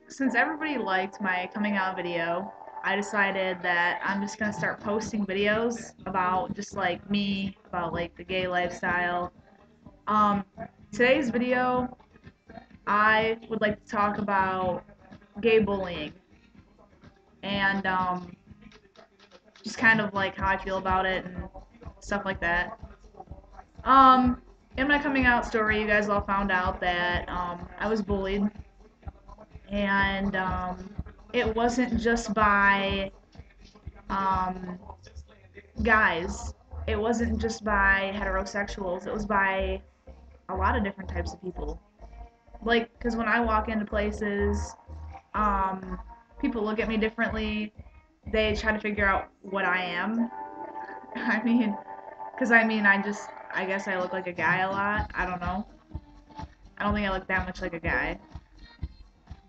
Since everybody liked my coming out video, I decided that I'm just gonna start posting videos about just like me, about like the gay lifestyle. Um, Today's video, I would like to talk about gay bullying and just kind of like how I feel about it and stuff like that. Um, in my coming out story, you guys all found out that I was bullied, and it wasn't just by um, guys. It wasn't just by heterosexuals. It was by a lot of different types of people. Like, because when I walk into places, um, people look at me differently. They try to figure out what I am. I mean, because I guess I look like a guy a lot. I don't know. I don't think I look that much like a guy,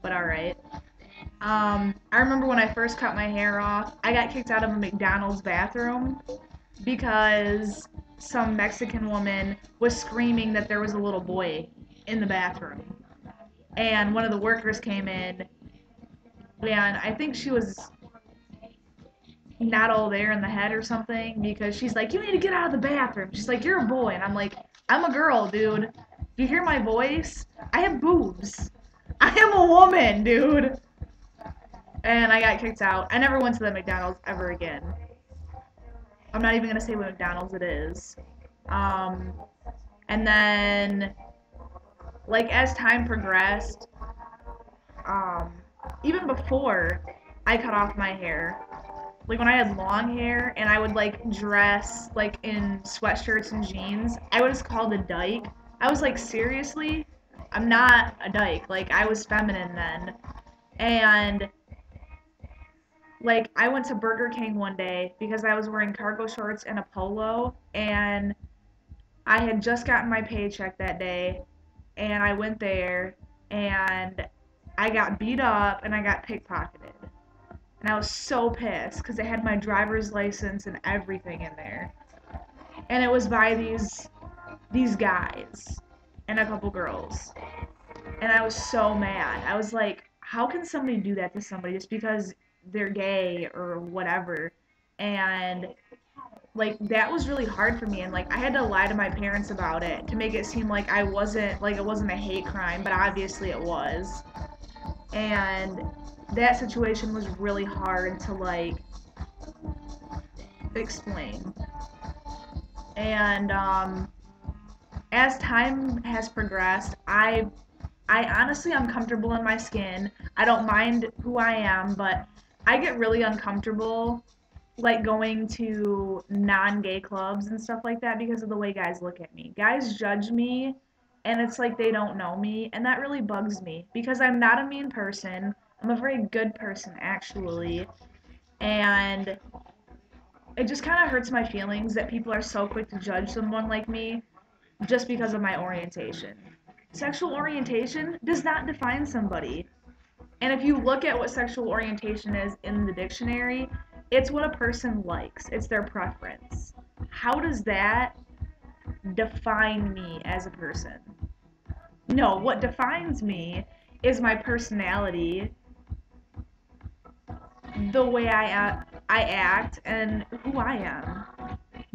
but alright. I remember when I first cut my hair off, I got kicked out of a McDonald's bathroom because some Mexican woman was screaming that there was a little boy in the bathroom. And one of the workers came in, and I think she was not all there in the head or something because she's like, "You need to get out of the bathroom." She's like, "You're a boy." And I'm like, "I'm a girl, dude. Do you hear my voice? I have boobs. I am a woman, dude." And I got kicked out. I never went to the McDonald's ever again. I'm not even gonna say what McDonald's it is. Um, and then, like as time progressed, um, even before I cut off my hair, like when I had long hair and I would like dress like in sweatshirts and jeans, I was called a dyke. I was like, seriously? I'm not a dyke. Like I was feminine then. And like I went to Burger King one day because I was wearing cargo shorts and a polo, and I had just gotten my paycheck that day, and I went there and I got beat up and I got pickpocketed. And I was so pissed because they had my driver's license and everything in there. And it was by these guys and a couple girls. And I was so mad. I was like, how can somebody do that to somebody just because they're gay or whatever? And like that was really hard for me, and like I had to lie to my parents about it to make it seem like it wasn't a hate crime, but obviously it was. And that situation was really hard to like explain. And as time has progressed, I honestly am comfortable in my skin. I don't mind who I am, but I get really uncomfortable like going to non-gay clubs and stuff like that because of the way guys look at me. Guys judge me, and it's like they don't know me, and that really bugs me because I'm not a mean person. I'm a very good person actually, and it just kind of hurts my feelings that people are so quick to judge someone like me just because of my orientation. Sexual orientation does not define somebody. And if you look at what sexual orientation is in the dictionary, it's what a person likes, it's their preference. How does that define me as a person? No, what defines me is my personality, the way I act, and who I am.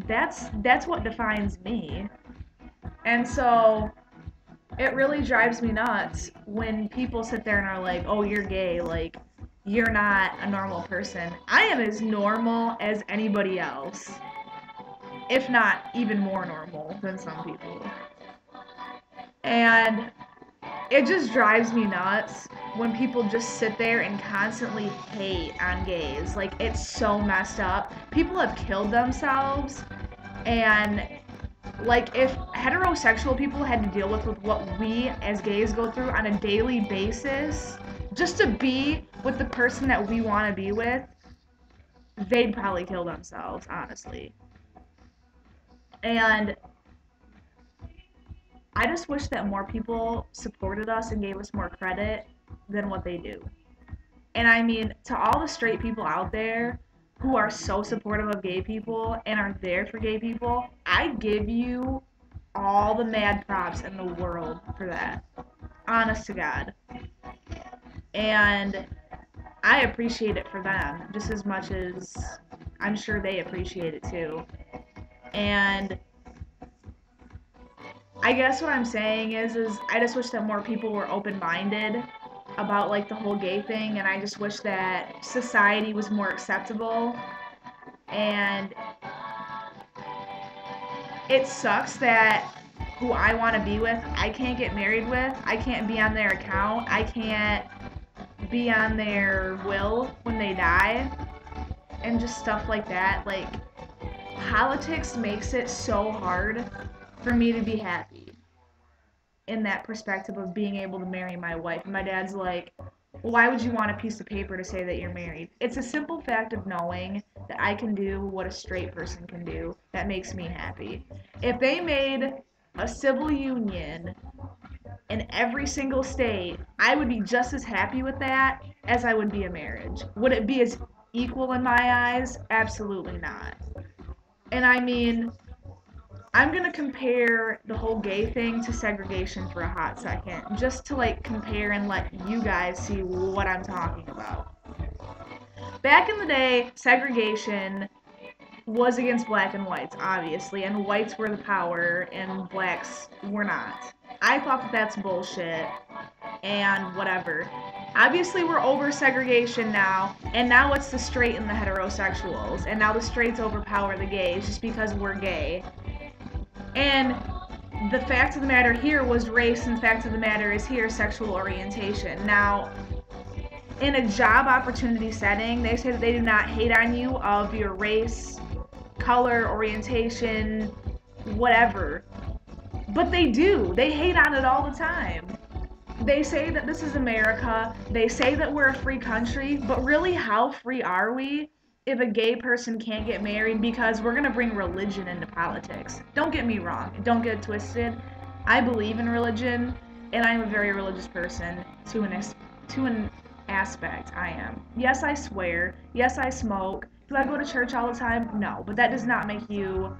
That's what defines me. And so it really drives me nuts when people sit there and are like, "Oh, you're gay, like you're not a normal person." I am as normal as anybody else, if not even more normal than some people. And it just drives me nuts when people just sit there and constantly hate on gays. Like it's so messed up. People have killed themselves, and like if heterosexual people had to deal with what we as gays go through on a daily basis just to be with the person that we want to be with, they'd probably kill themselves, honestly. And I just wish that more people supported us and gave us more credit than what they do. And I mean, to all the straight people out there who are so supportive of gay people and are there for gay people, I give you all the mad props in the world for that. Honest to God. And I appreciate it for them just as much as I'm sure they appreciate it too. And I guess what I'm saying is I just wish that more people were open-minded about like the whole gay thing, and I just wish that society was more acceptable. And it sucks that who I want to be with, I can't get married with. I can't be on their account. I can't be on their will when they die. And just stuff like that. Like, politics makes it so hard for me to be happy in that perspective of being able to marry my wife. And my dad's like, well, why would you want a piece of paper to say that you're married? It's a simple fact of knowing that I can do what a straight person can do that makes me happy. If they made a civil union in every single state, I would be just as happy with that as I would be a marriage. Would it be as equal in my eyes? Absolutely not. And I mean, I'm gonna compare the whole gay thing to segregation for a hot second, just to like compare and let you guys see what I'm talking about. Back in the day, segregation was against black and whites, obviously, and whites were the power and blacks were not. I thought that that's bullshit and whatever. Obviously, we're over segregation now, and now it's the straight and the heterosexuals, and now the straights overpower the gays just because we're gay. And the fact of the matter here was race, and the fact of the matter is here sexual orientation. Now, in a job opportunity setting, they say that they do not hate on you of your race, color, orientation, whatever. But they do. They hate on it all the time. They say that this is America. They say that we're a free country, but really, how free are we if a gay person can't get married because we're going to bring religion into politics? Don't get me wrong. Don't get it twisted. I believe in religion, and I'm a very religious person to an aspect. I am. Yes, I swear. Yes, I smoke. Do I go to church all the time? No, but that does not make you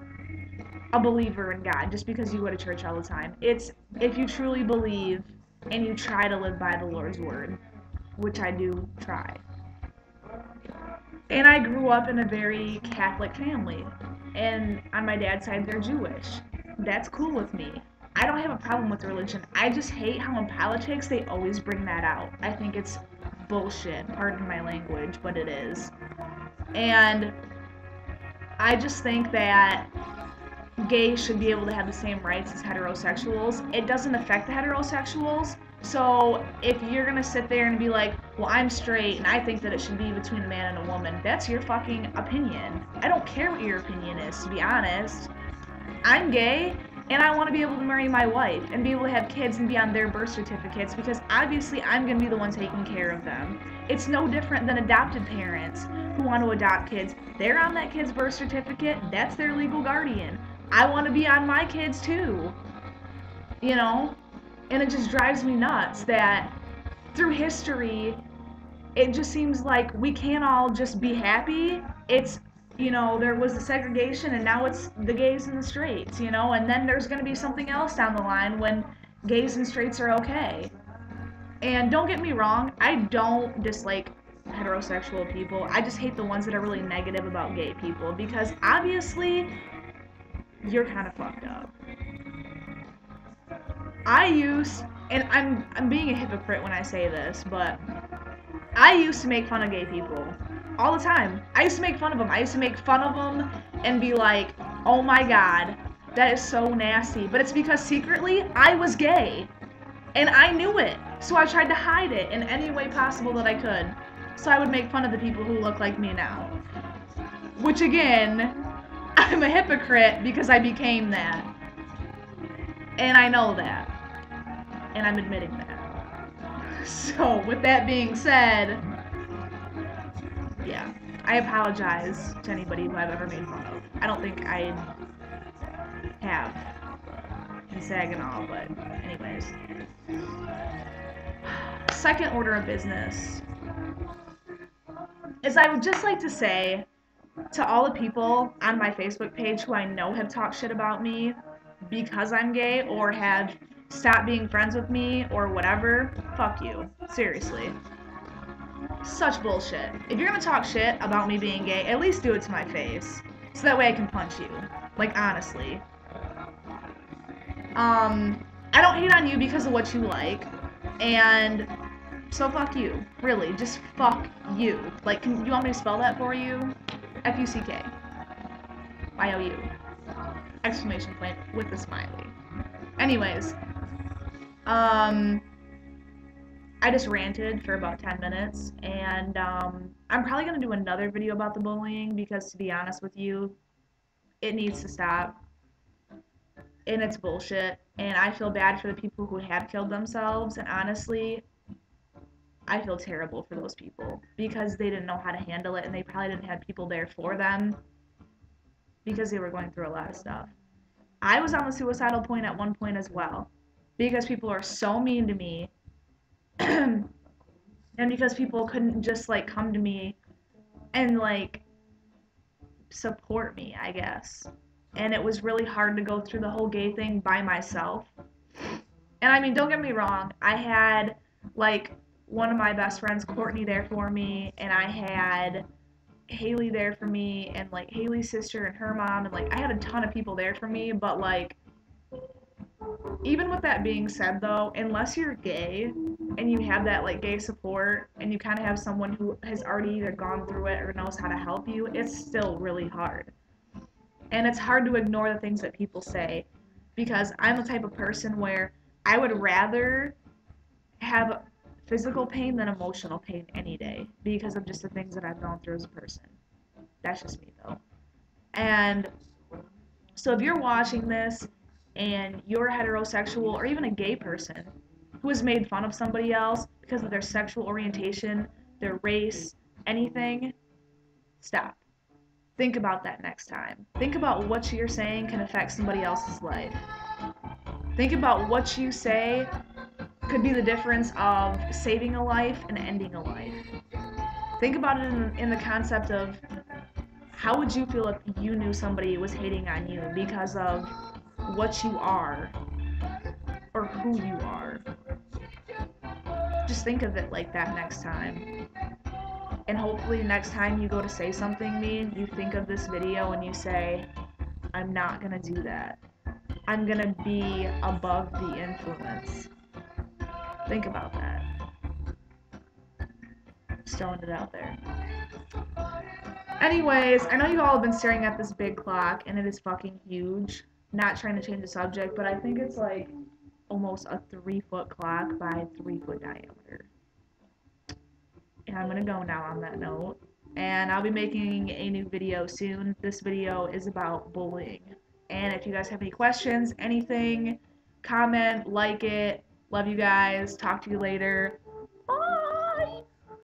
a believer in God just because you go to church all the time. It's if you truly believe and you try to live by the Lord's word, which I do try. And I grew up in a very Catholic family, and on my dad's side, they're Jewish. That's cool with me. I don't have a problem with religion. I just hate how in politics they always bring that out. I think it's bullshit. Pardon my language, but it is. And I just think that gays should be able to have the same rights as heterosexuals. It doesn't affect the heterosexuals. So if you're gonna sit there and be like, well, I'm straight and I think that it should be between a man and a woman, that's your fucking opinion. I don't care what your opinion is, to be honest. I'm gay and I want to be able to marry my wife and be able to have kids and be on their birth certificates because obviously I'm going to be the one taking care of them. It's no different than adopted parents who want to adopt kids. They're on that kid's birth certificate. That's their legal guardian. I want to be on my kids too. You know? And it just drives me nuts that through history, it just seems like we can't all just be happy. It's, you know, there was the segregation and now it's the gays and the straights, you know, and then there's going to be something else down the line when gays and straights are okay. And don't get me wrong, I don't dislike heterosexual people. I just hate the ones that are really negative about gay people because obviously you're kind of fucked up. And I'm being a hypocrite when I say this, but I used to make fun of gay people all the time. I used to make fun of them. I used to make fun of them and be like, oh my god, that is so nasty. But it's because secretly I was gay and I knew it. So I tried to hide it in any way possible that I could. So I would make fun of the people who look like me now. Which again, I'm a hypocrite because I became that. And I know that. And I'm admitting that. So, with that being said, yeah, I apologize to anybody who I've ever made fun of. I don't think I have in Saginaw, but anyways. Second order of business is I would just like to say to all the people on my Facebook page who I know have talked shit about me because I'm gay or have stopped being friends with me or whatever, fuck you. Seriously. Such bullshit. If you're gonna talk shit about me being gay, at least do it to my face. So that way I can punch you. Like, honestly. I don't hate on you because of what you like. And so fuck you. Really, just fuck you. Like, you want me to spell that for you? F-U-C-K. Y-O-U. Exclamation point with a smiley. Anyways. I just ranted for about 10 minutes, and I'm probably going to do another video about the bullying because, to be honest with you, it needs to stop, and it's bullshit, and I feel bad for the people who have killed themselves, and honestly, I feel terrible for those people because they didn't know how to handle it, and they probably didn't have people there for them because they were going through a lot of stuff. I was on the suicidal point at one point as well because people are so mean to me. And because people couldn't just like come to me and like support me, I guess. And it was really hard to go through the whole gay thing by myself. And I mean, don't get me wrong, I had like one of my best friends, Courtney, there for me, and I had Haley there for me, and like Haley's sister and her mom, and like I had a ton of people there for me, but like even with that being said though, unless you're gay and you have that like gay support and you kind of have someone who has already either gone through it or knows how to help you, it's still really hard. And it's hard to ignore the things that people say because I'm the type of person where I would rather have physical pain than emotional pain any day because of just the things that I've gone through as a person. That's just me though. And so if you're watching this and you're heterosexual or even a gay person who has made fun of somebody else because of their sexual orientation, their race, anything, stop. Think about that next time. Think about what you're saying can affect somebody else's life. Think about what you say could be the difference of saving a life and ending a life. Think about it in the concept of how would you feel if you knew somebody was hating on you because of what you are or who you are. Just think of it like that next time. And hopefully next time you go to say something mean, you think of this video and you say, I'm not gonna do that. I'm gonna be above the influence. Think about that. Just throwing it out there. Anyways, I know you all have been staring at this big clock and it is fucking huge. Not trying to change the subject, but I think it's like almost a 3-foot clock by 3-foot diameter. And I'm gonna go now on that note. And I'll be making a new video soon. This video is about bullying. And if you guys have any questions, anything, comment, like it. Love you guys. Talk to you later.